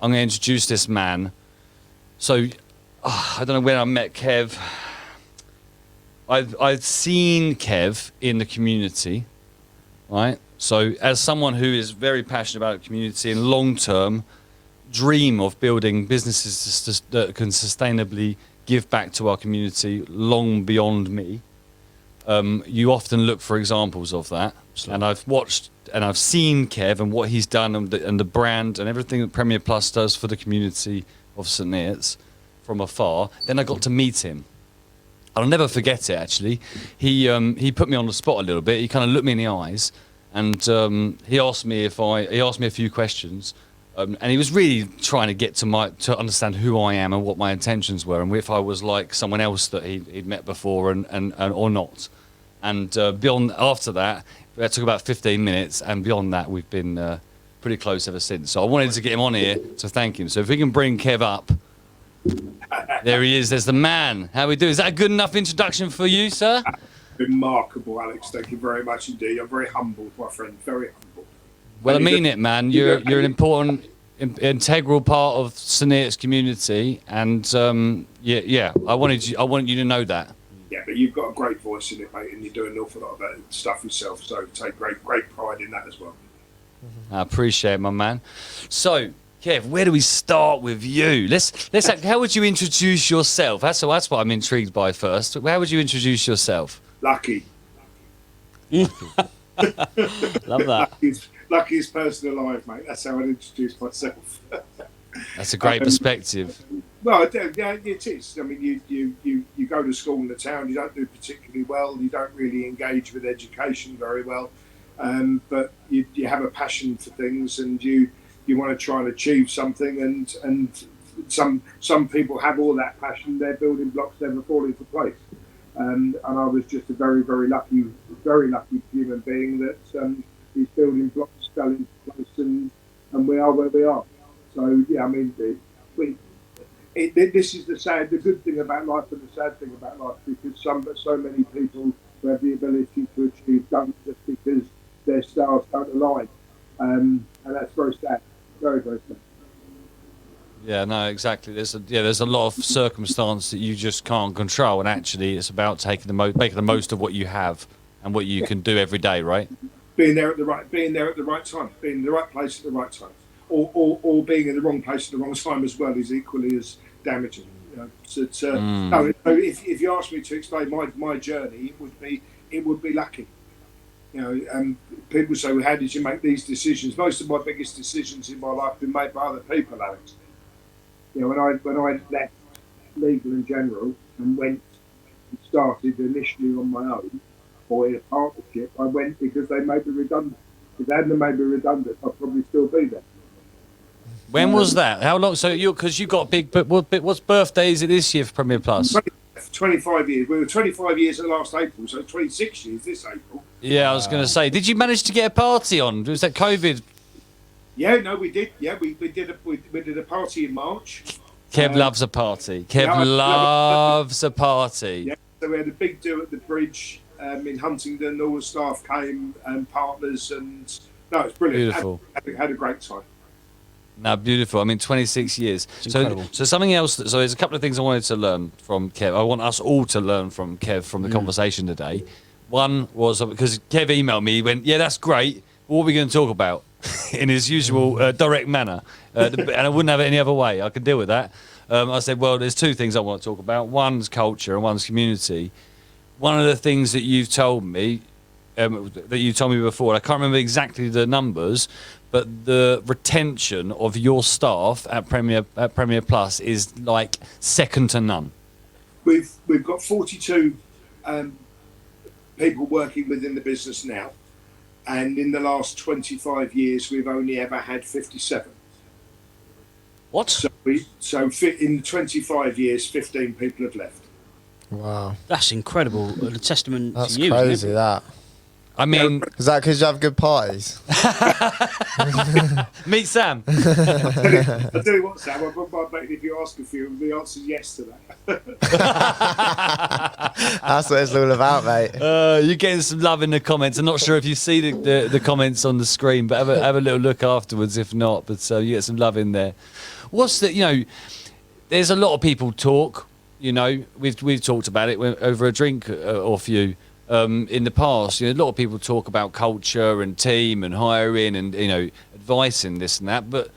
I'm going to introduce this man. So, I don't know when I met Kev. I've seen Kev in the community, right? So, as someone who is very passionate about the community and long-term dream of building businesses that can sustainably give back to our community long beyond me, you often look for examples of that. Absolutely. And I've watched and I've seen Kev and what he's done and the brand and everything that Premier Plus does for the community of St Neots from afar. Then I got to meet him. I'll never forget it, actually. He put me on the spot a little bit. He kind of looked me in the eyes and he asked me a few questions. And he was really trying to get to understand who I am and what my intentions were, and if I was like someone else that he'd met before, and or not. And beyond after that, it took about 15 minutes, and beyond that, we've been pretty close ever since. So I wanted to get him on here to thank him. So if we can bring Kev up, there he is. There's the man. How we do? Is that a good enough introduction for you, sir? Remarkable, Alex. Thank you very much indeed. I'm very humbled, my friend. Very humbled. Well, I mean it, man. You're an important, integral part of St Neots community, and yeah. I want you to know that. Yeah, but you've got a great voice in it, mate, and you're doing an awful lot of that stuff yourself. So take great pride in that as well. I appreciate it, my man. So, Kev, where do we start with you? Let's. How would you introduce yourself? That's what I'm intrigued by first. How would you introduce yourself? Lucky. Love that. Luckiest person alive, mate. That's how I'd introduce myself. That's a great perspective. Well, yeah, it is. I mean, you go to school in the town, you don't do particularly well, you don't really engage with education very well, but you have a passion for things, and you want to try and achieve something, and some people have all that passion, their building blocks never fall into place. And I was just a very, very lucky human being that these building blocks fell into place, and we are where we are. So yeah, I mean, this is the good thing about life and the sad thing about life, because so many people who have the ability to achieve don't, just because their stars don't align, and that's very sad, very, very sad. Yeah, no, exactly. There's a lot of circumstance that you just can't control, and actually, it's about making the most of what you have and what you can do every day, right? Being there at the right time, being in the right place at the right time, or being in the wrong place at the wrong time as well is equally as damaging. No, if you ask me to explain my journey, it would be lucky. People say, well, how did you make these decisions? Most of my biggest decisions in my life have been made by other people, Alex. When I left legal and general and went and started initially on my own or in a partnership, I went because they made me redundant. If they hadn't made me redundant, I'd probably still be there. When was that? How long? So because you got big, but what's birthday is it this year for Premier Plus? 25 years. We were 25 years in last April, so 26 years this April. Yeah, I was going to say, did you manage to get a party on? Was that COVID? Yeah, no, we did. Yeah, we did a party in March. Kev loves a party. Kev loves a party. Yeah, so we had a big do at the bridge in Huntingdon. All the staff came and partners, and no, it's brilliant. Beautiful. Had a great time. No, beautiful. I mean, 26 years. So something else. So there's a couple of things I wanted to learn from Kev. I want us all to learn from Kev from the conversation today. One was because Kev emailed me. He went, "Yeah, that's great. What are we going to talk about?" in his usual direct manner, and I wouldn't have it any other way. I could deal with that. I said, well, there's two things I want to talk about. One's culture and one's community. One of the things that you've told me, before, and I can't remember exactly the numbers, but the retention of your staff at Premier Plus is like second to none. We've got 42 people working within the business now. And in the last 25 years, we've only ever had 57. What? So in 25 years, 15 people have left. Wow. That's incredible. A testament That's to you. crazy, that. I mean, Is that because you have good parties? meet Sam. I tell you what, Sam, I bet if you ask a few, the answer's yes to that. That's what it's all about, mate. You're getting some love in the comments. I'm not sure if you see the comments on the screen, but have a little look afterwards if not. But you get some love in there. What's the, there's a lot of people talk, we've talked about it over a drink or few in the past. A lot of people talk about culture and team and hiring and, advice in this and that. But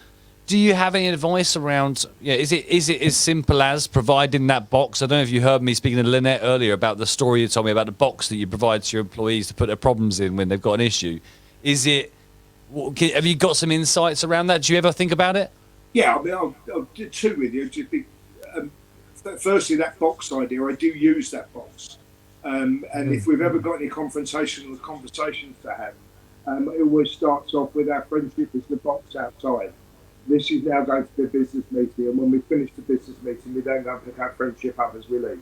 do you have any advice around, is it as simple as providing that box? I don't know if you heard me speaking to Lynette earlier about the story you told me about the box that you provide to your employees to put their problems in when they've got an issue. Have you got some insights around that? Do you ever think about it? Yeah, I mean, I'll do two with you. Firstly, that box idea, I do use that box. And if we've ever got any confrontational conversations to have, it always starts off with our friendship is the box outside. This is now going to be a business meeting, and when we finish the business meeting, we then go and pick our friendship up as we leave.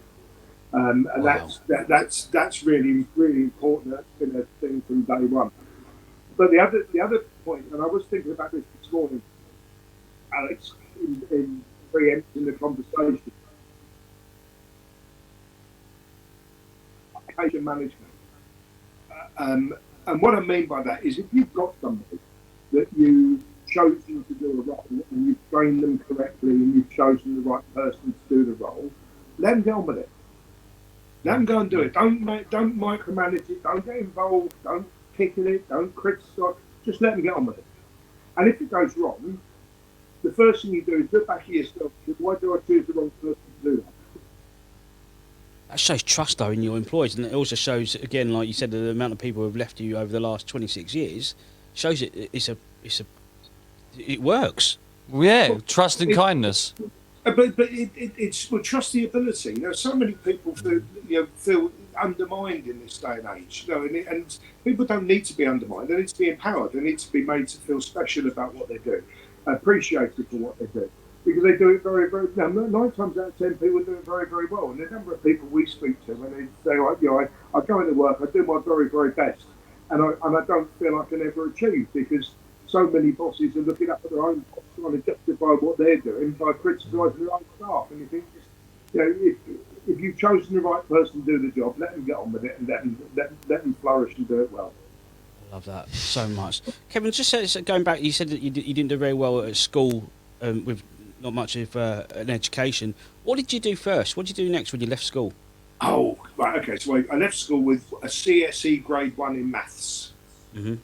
And wow. that's really, really important. That's been a thing from day one. But the other point, and I was thinking about this morning, Alex, in preempting the conversation, application management. And what I mean by that is if you've got somebody that you've chosen to do a role and you've trained them correctly and you've chosen the right person to do the role, let them get on with it. Let them go and do it. Don't micromanage it. Don't get involved. Don't pick at it. Don't criticise. Just let them get on with it. And if it goes wrong, the first thing you do is look back at yourself. Why do I choose the wrong person to do that? That shows trust, though, in your employees, and it also shows, again, like you said, the amount of people who have left you over the last 26 years shows it works. Yeah, trust and kindness. But it's trust the ability. So many people feel undermined in this day and age. And people don't need to be undermined. They need to be empowered. They need to be made to feel special about what they do, appreciated for what they do. Because they do it very, very. 9 times out of 10, people do it very, very well. And the number of people we speak to, when they say, I go into work, I do my very, very best, and I don't feel I can ever achieve because so many bosses are looking up at their own boss, trying to justify what they're doing by criticising their own staff. And you think, if you've chosen the right person to do the job, let them get on with it and let them flourish and do it well. I love that so much. Kevin, just going back, you said that you didn't do very well at school with not much of an education. What did you do first? What did you do next when you left school? Oh, right, okay. So I left school with a CSE grade 1 in maths. Mm-hmm.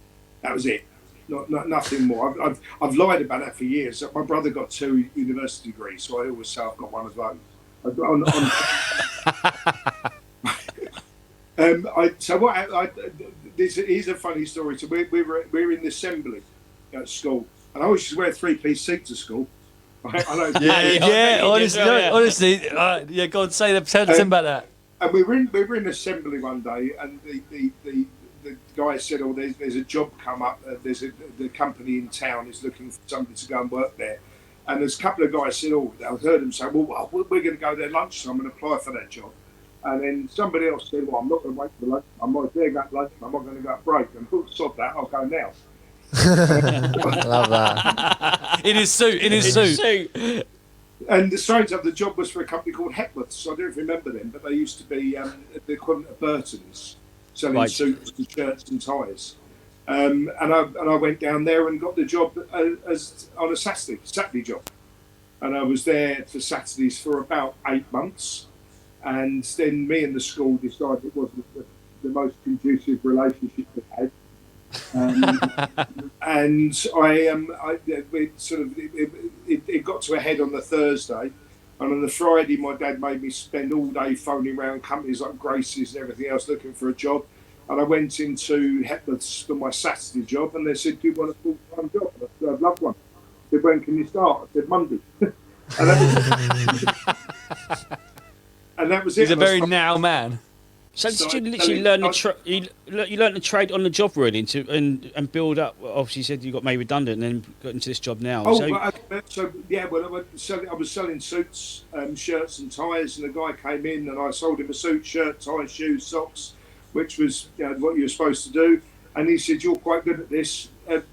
That was it. Nothing more. I've lied about that for years. My brother got 2 university degrees, so I always say I've got one as well. This is a funny story. So we were in the assembly at school, and I always used to wear a 3-piece suit to school. I know. Honestly, go on, tell them about that. And we were in assembly one day, and the guy said, "Oh, there's a job come up. The company in town is looking for somebody to go and work there." And there's a couple of guys said, "Oh," I heard them say, "Well, we're going to go there lunchtime and apply for that job." And then somebody else said, "Well, I'm not going to wait for lunch. I'm not there at lunch. I'm not going to go at break." And who sod that? I'll go now. Love that. In his suit. And the strange of the job was for a company called Hepworth's. I don't know if you remember them, but they used to be the equivalent of Burton's, selling suits and shirts and ties. And I went down there and got the job as on a Saturday job. And I was there for Saturdays for about 8 months. And then me and the school decided it wasn't the most conducive relationship we had. And it got to a head on the Thursday, and on the Friday my dad made me spend all day phoning around companies like Grace's and everything else looking for a job. And I went into Hepworth's for my Saturday job, and they said, "Do you want a full-time job?" And I said, "I'd love one." They said, "When can you start?" I said, "Monday." And that was it. He's a very now man. So did you literally learn you learned the trade on the job really and build up? Obviously, you said you got made redundant and then got into this job now. I was selling suits, shirts and ties, and a guy came in and I sold him a suit, shirt, tie, shoes, socks, which was what you were supposed to do. And he said, "You're quite good at this. And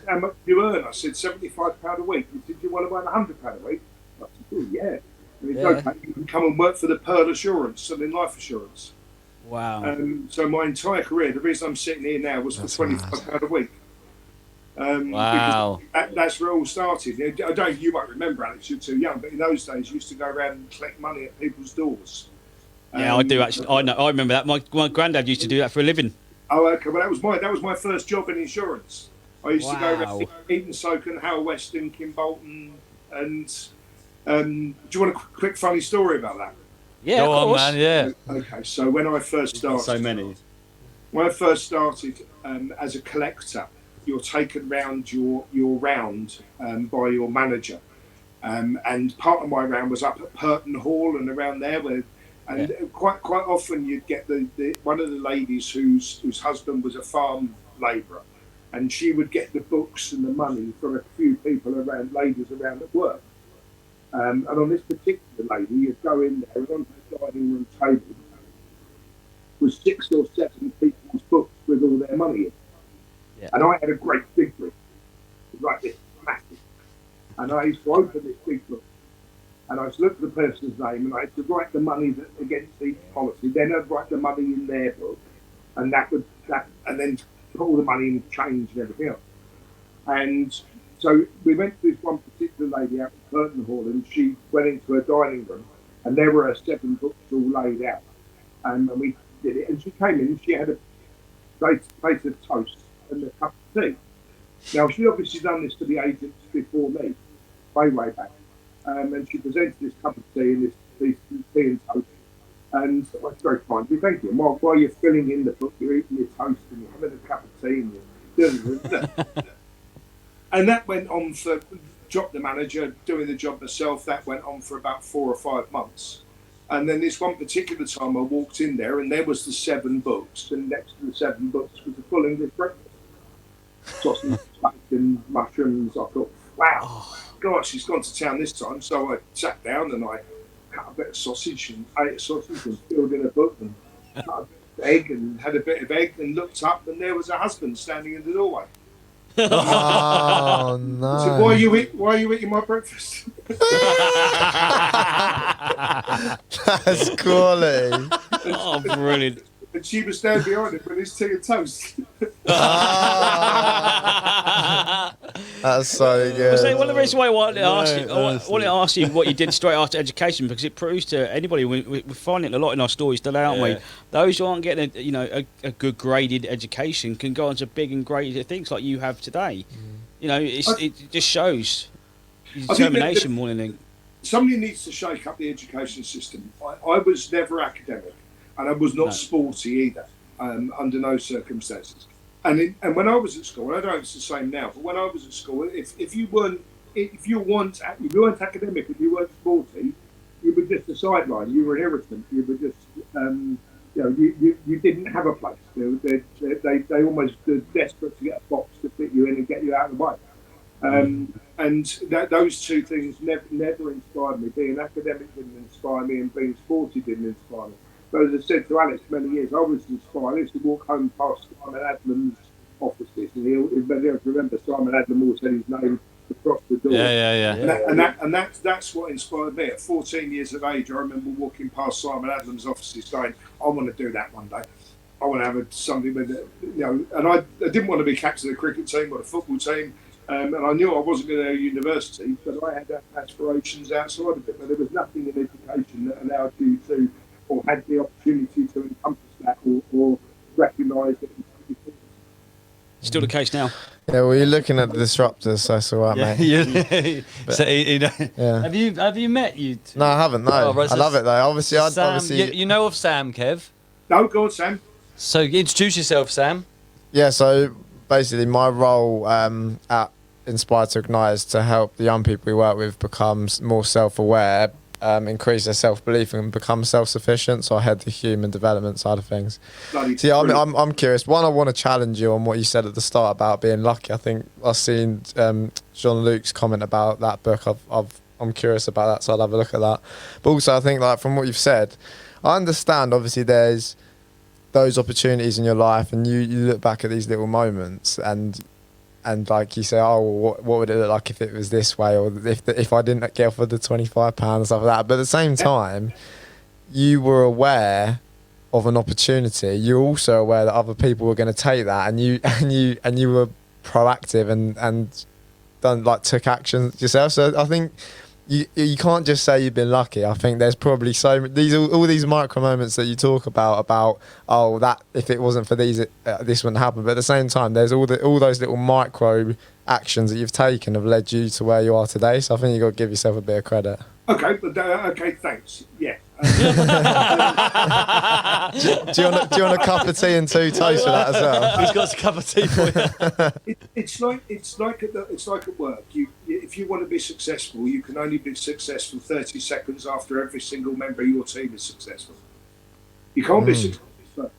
how much do you earn?" I said, £75 a week. He said, "Do you want to earn £100 a week?" I said, "Oh, yeah." And he said, "Okay, you can come and work for the Pearl Assurance, selling life assurance." Wow. So my entire career, the reason I'm sitting here now was for £25 a week. Wow. Because that's where it all started. You might remember, Alex, you're too young, but in those days, you used to go around and collect money at people's doors. Yeah, I do actually. I know. I remember that. My granddad used to do that for a living. Oh, okay. Well, that was my first job in insurance. I used to go around Wow. Eton Soken, Howell Weston, Kimbolton, and do you want a quick funny story about that? Yeah, Go of on, course. man. Yeah. Okay, so when I first started, So many. when I first started as a collector, you're taken round your round by your manager, and part of my round was up at Purton Hall and around there, quite often you'd get the one of the ladies whose husband was a farm labourer, and she would get the books and the money from a few people around, ladies around at work. And on this particular lady, you'd go in there, and on the dining room table was 6 or 7 people's books with all their money in. Yeah. And I had a great big book, like this, massive. And I used to open this big book, and I used to look at the person's name, and I had to write the money against each policy. Then I'd write the money in their book, and and then put all the money in change and everything else. And so we went to this one particular lady out at Purton Hall, and she went into her dining room, and there were her 7 books all laid out. And we did it, and she came in, and she had a plate of toast and a cup of tea. Now, she obviously done this to the agents before me, way back. And she presented this cup of tea and this piece of tea and toast. And I was very kind. Thank you. And while you're filling in the book, you're eating your toast and you're having a cup of tea and you're doing it. And that went on for, dropped the manager, doing the job myself, that went on for about 4 or 5 months. And then this one particular time I walked in there and there was the 7 books, and next to the 7 books was a full English breakfast. Sausage, bacon, mushrooms. I thought, wow, gosh, he's gone to town this time. So I sat down and I cut a bit of sausage and ate a sausage and filled in a book and cut a bit of egg and had a bit of egg and looked up and there was a husband standing in the doorway. Oh no! I said, why are you eating my breakfast? That's quality. Oh, brilliant. And she was standing behind him with his tea and toast. That's so good. So one of the reasons why I wanted to ask you, honestly. I wanted to ask you what you did straight after education, because it proves to anybody, we find it a lot in our stories today, aren't we? Yeah. Those who aren't getting a good graded education can go on to big and great things like you have today. You know, it just shows determination more than anything. Somebody needs to shake up the education system. I was never academic, and I was not sporty either, under no circumstances. And when I was at school, I don't know if it's the same now, but when I was at school, if you weren't academic and you weren't sporty, you were just a sideline. You were an irritant. You were just you didn't have a place. They almost were desperate to get a box to fit you in and get you out of the way. And those two things never inspired me. Being academic didn't inspire me, and being sporty didn't inspire me. But as I said to Alex many years, I was inspired. I used to walk home past Simon Adlam's offices, and he'll remember Simon Adlam always had his name across the door. Yeah. And that's what inspired me. At 14 years of age, I remember walking past Simon Adlam's offices, going, "I want to do that one day. I want to have something with it." And I didn't want to be captain of the cricket team or the football team. And I knew I wasn't going to go to university, but I had aspirations outside of it. But there was nothing in education that allowed you to, or had the opportunity to encompass that, or recognise it. Still the case now. Yeah, well, you're looking at the disruptors, so that's all right, mate. So, Yeah. Have you met you two? No, I haven't. No, Oh, right, I so love it though. Obviously, Sam, you know of Sam, Kev? No, go on, Sam. So introduce yourself, Sam. Yeah, so basically my role at Inspire to Ignite is to help the young people we work with become more self-aware, increase their self-belief and become self-sufficient. So I head the human development side of things. Bloody So yeah, brilliant. I'm curious. One, I want to challenge you on what you said at the start about being lucky. I think I've seen Jean-Luc's comment about that book. I'm curious about that, so I'll have a look at that. But also I think, like, from what you've said, I understand obviously there's those opportunities in your life, and you look back at these little moments, and like you say, oh, what would it look like if it was this way, or if I didn't get offered the £25 and stuff like that. But at the same time, you were aware of an opportunity. You're also aware that other people were going to take that, and you were proactive and took action yourself. So I think you can't just say you've been lucky. I think there's probably all these micro moments that you talk about oh, that if it wasn't for these this wouldn't happen. But at the same time, there's all those little micro actions that you've taken have led you to where you are today. So I think you've got to give yourself a bit of credit. Okay, but okay, thanks. Yeah. Do you want a cup of tea and 2 toasts for that as well? He's got a cup of tea for you. It's like at work. If you want to be successful, you can only be successful 30 seconds after every single member of your team is successful. You can't be successful first.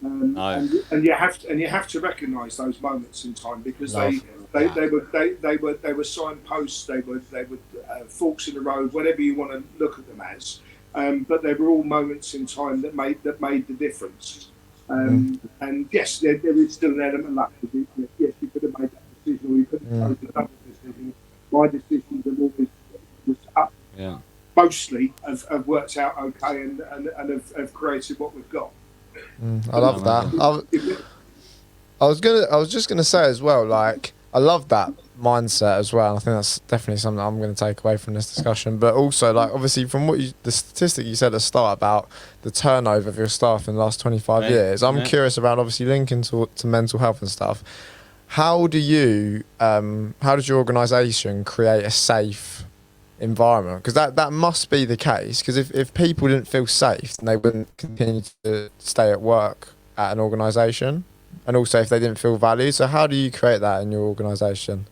No. And you have to recognise those moments in time, because they were signposts, they were forks in the road, whatever you want to look at them as. But they were all moments in time that made the difference. And yes, there is still an element of luck. Yes, you could have made that decision, or you could have made another decision. My decisions have always up. Yeah. Mostly have worked out okay, and have created what we've got. I love that. I was just gonna say as well, like, I love that mindset as well. I think that's definitely something I'm going to take away from this discussion. But also, like, obviously from the statistic you said at the start about the turnover of your staff in the last 25 years, I'm curious about, obviously linking to mental health and stuff. How does your organisation create a safe environment? Because that must be the case. Because if people didn't feel safe, then they wouldn't continue to stay at work at an organisation. And also if they didn't feel valued. So how do you create that in your organisation?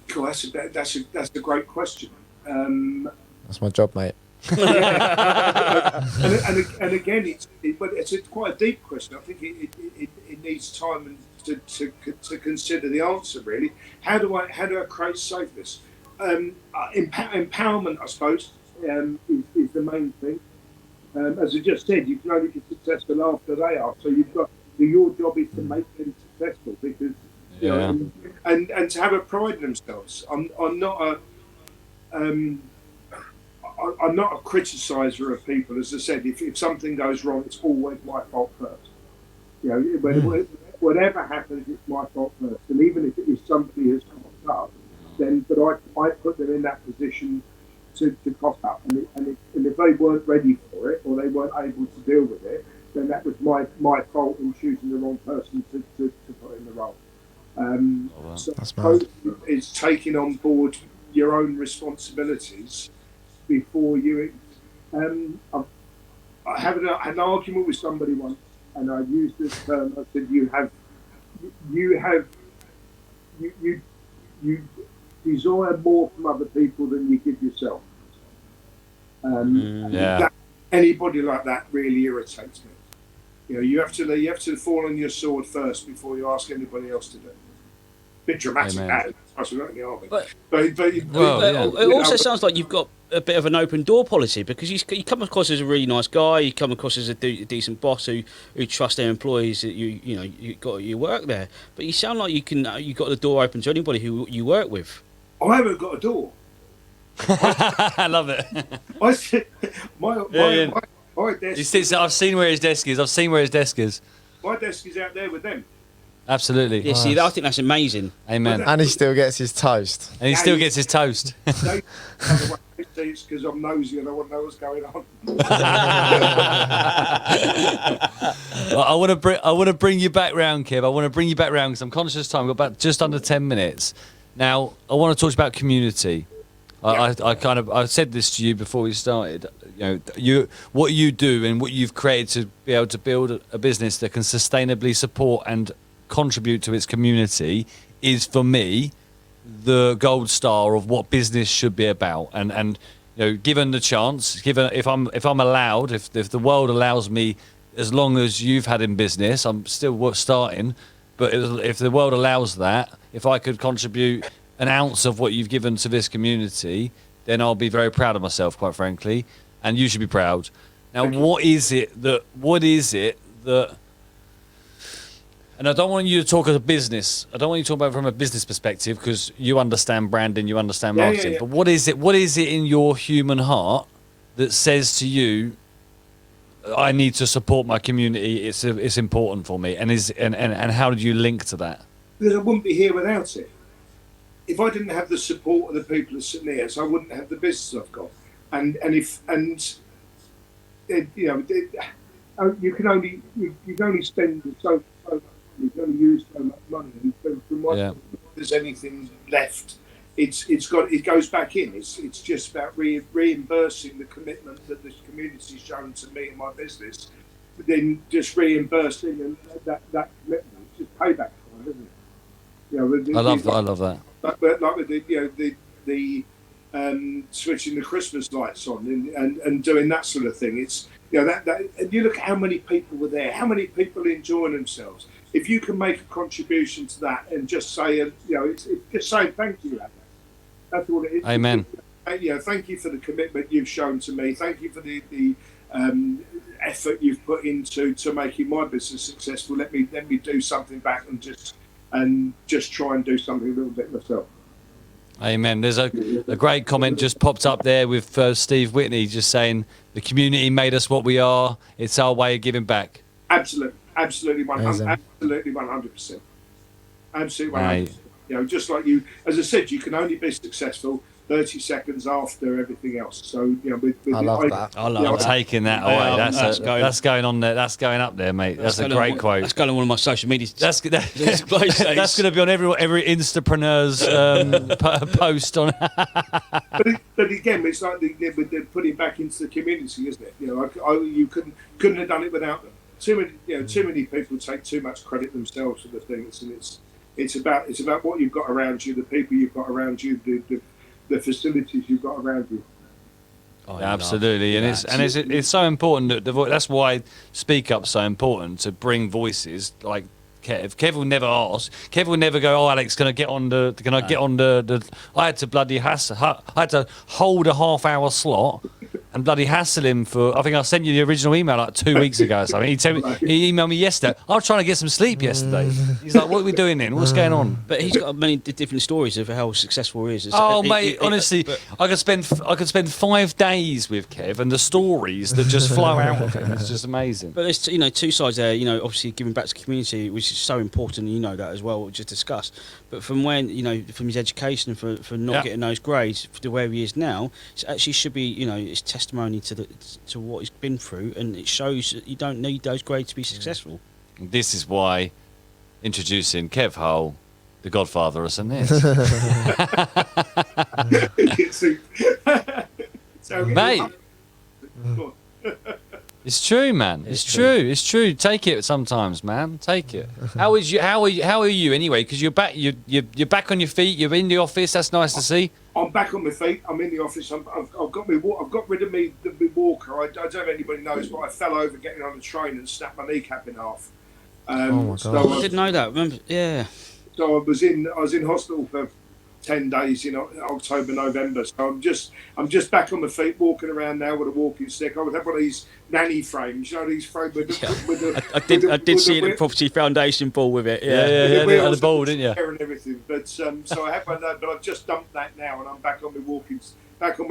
Cool, that's a great question. That's my job, mate. And again, it's quite a deep question. I think it needs time to consider the answer. Really, how do I create safeness? Empowerment, I suppose, is the main thing. As I just said, you can only be successful after they are. So your job is to make them successful, because you know, and to have a pride in themselves. I'm not a criticizer of people. As I said, if something goes wrong, it's always my fault first. You know, whatever happens, it's my fault first. And even if somebody has coughed up, but I put them in that position to cough up, and if they weren't ready for it, or they weren't able to deal with it, then that was my fault in choosing the wrong person to put in the role. So it's taking on board your own responsibilities before you. I had an argument with somebody once, and I used this term. I said, you desire more from other people than you give yourself. Anybody like that really irritates me. You know, you have to fall on your sword first before you ask anybody else to do it. Bit dramatic, that. That's not in the army. But it also sounds like you've got a bit of an open door policy, because you come across as a really nice guy. You come across as a decent boss who trusts their employees. That you got your work there. But you sound like you got the door open to anybody who you work with. I haven't got a door. I love it. I said, my desk. I've seen where his desk is. My desk is out there with them. Absolutely. Yeah, see, I think that's amazing. Amen. And he still gets his toast. It's because I'm nosy and I want to know what's going on. I want to bring you back round, Kev. I want to bring you back round because I'm conscious of time. We've got about just under 10 minutes. Now, I want to talk about Communtiy. I said this to you before we started. You know, what you do and what you've created to be able to build a business that can sustainably support and contribute to its community is, for me, the gold star of what business should be about. And you know, given the chance, if I'm allowed, if the world allows me, as long as you've had in business, I'm still starting. But if the world allows that, if I could contribute an ounce of what you've given to this community, then I'll be very proud of myself, quite frankly, and you should be proud. Now, what is it that, and I don't want you to talk as a business. I don't want you to talk about it from a business perspective because you understand branding, you understand marketing. But what is it in your human heart that says to you, I need to support my community, it's important for me? And how did you link to that? Because I wouldn't be here without it. If I didn't have the support of the people that sit near us, I wouldn't have the business I've got. You can only spend so much. You can only use so much money. And from my point of view, if there's anything left, it goes back in. It's just about reimbursing the commitment that this community's shown to me and my business. But then just reimbursing and that commitment. It's just payback time, isn't it? You know, I love that. Like with the switching the Christmas lights on and doing that sort of thing. It's that and you look at how many people were there, how many people enjoying themselves. If you can make a contribution to that and just say, it's just saying thank you. That's all it is. Amen. Thank you for the commitment you've shown to me. Thank you for the effort you've put into making my business successful. Let me do something back and just try and do something a little bit myself. Amen. There's a great comment just popped up there with Steve Whitney just saying the community made us what we are. It's our way of giving back. Absolutely 100%. Absolutely 100%. Absolutely 100%. Just like you, as I said, you can only be successful 30 seconds after everything else. So I love that. I'm taking that away. That's going on there. That's going up there, mate. That's a great quote. That's going on one of my social media. That's going to be on every Instapreneur's post on. but again, it's like they're putting back into the community, isn't it? You couldn't have done it without them. Too many people take too much credit themselves for the things, and it's about what you've got around you, the people you've got around you, the facilities you've got around you. Oh, yeah, absolutely, and it's so important that that's why Speak Up's so important, to bring voices like Kev. Kev will never ask. Kev will never go, "Oh, Alex, can I get on the?" I had to bloody hassle. I had to hold a half-hour slot and bloody hassle him for. I think I sent you the original email like 2 weeks ago or something. He emailed me yesterday. I was trying to get some sleep yesterday. He's like, "What are we doing then? What's going on?" But he's got many different stories of how successful he is. Mate, honestly, I could spend 5 days with Kev and the stories that just flow out of him. It's just amazing. But there's two sides there. Obviously giving back to the community, which is so important. You know that as well, just discussed. But from from his education, for not getting those grades to where he is now, it actually should be it's testimony to what he's been through, and it shows that you don't need those grades to be successful. This is why introducing Kev Hull, the Godfather of St. Neds. Mate, it's true, man. It's true. Take it sometimes, man. Take it. How are you anyway? Because you're back. You're back on your feet. You're in the office. That's nice to see. I'm back on my feet. I'm in the office. I've got rid of my walker. I don't know if anybody knows, but I fell over getting on the train and snapped my kneecap in half. Oh my God! So I didn't know that. Remember? Yeah. So I was in hospital for 10 days in October, November. So I'm just back on my feet, walking around now with a walking stick. I would have one of these nanny frames, these frames with the. I did see it at the Property Foundation ball with it. Yeah, the ball, didn't you? And everything, but so I have one, but I've just dumped that now, and I'm back on my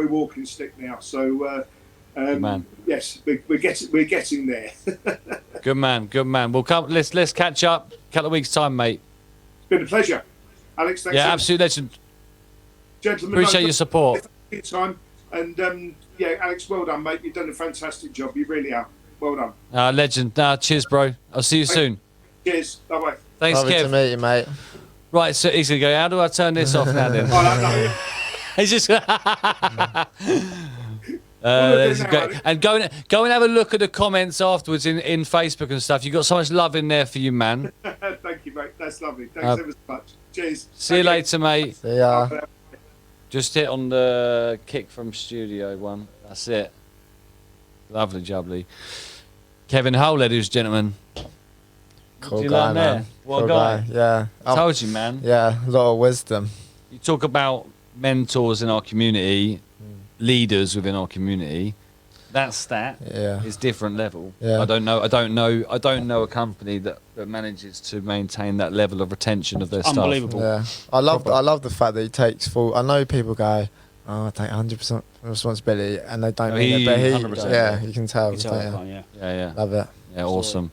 walking stick now. So. Man. Yes, we're getting there. Good man. Well, let's catch up. A couple of weeks' time, mate. It's been a pleasure, Alex. Thanks. Yeah, absolute legend. Gentlemen, appreciate your support. Time and Alex, well done, mate. You've done a fantastic job. You really are. Well done. Legend. Cheers, bro. I'll see you soon. Cheers. Bye bye. Thanks, Lovely Kev. to meet you, mate. Right, so he's gonna go. How do I turn this off now? Then he's just. Great. And go and have a look at the comments afterwards in Facebook and stuff. You've got so much love in there for you, man. Thank you, mate. That's lovely. Thanks ever so much. Cheers. See you later, mate. See ya. Just hit on the kick from studio one. That's it. Lovely jubbly. Kevin Hull, ladies and gentlemen. Cool guy, man. What cool guy? Yeah. I told you, man. Yeah, a lot of wisdom. You talk about mentors in our community, leaders within our community. that stat Yeah. is different level. Yeah. I don't know a company that manages to maintain that level of retention of their staff. Unbelievable. Yeah, I love the fact that he takes full. I know people go, "Oh, I take 100% responsibility," and they don't No, mean it. But 100%. yeah, you can tell. You can tell, don't you? can't you? Yeah, yeah. Love it. Yeah, awesome.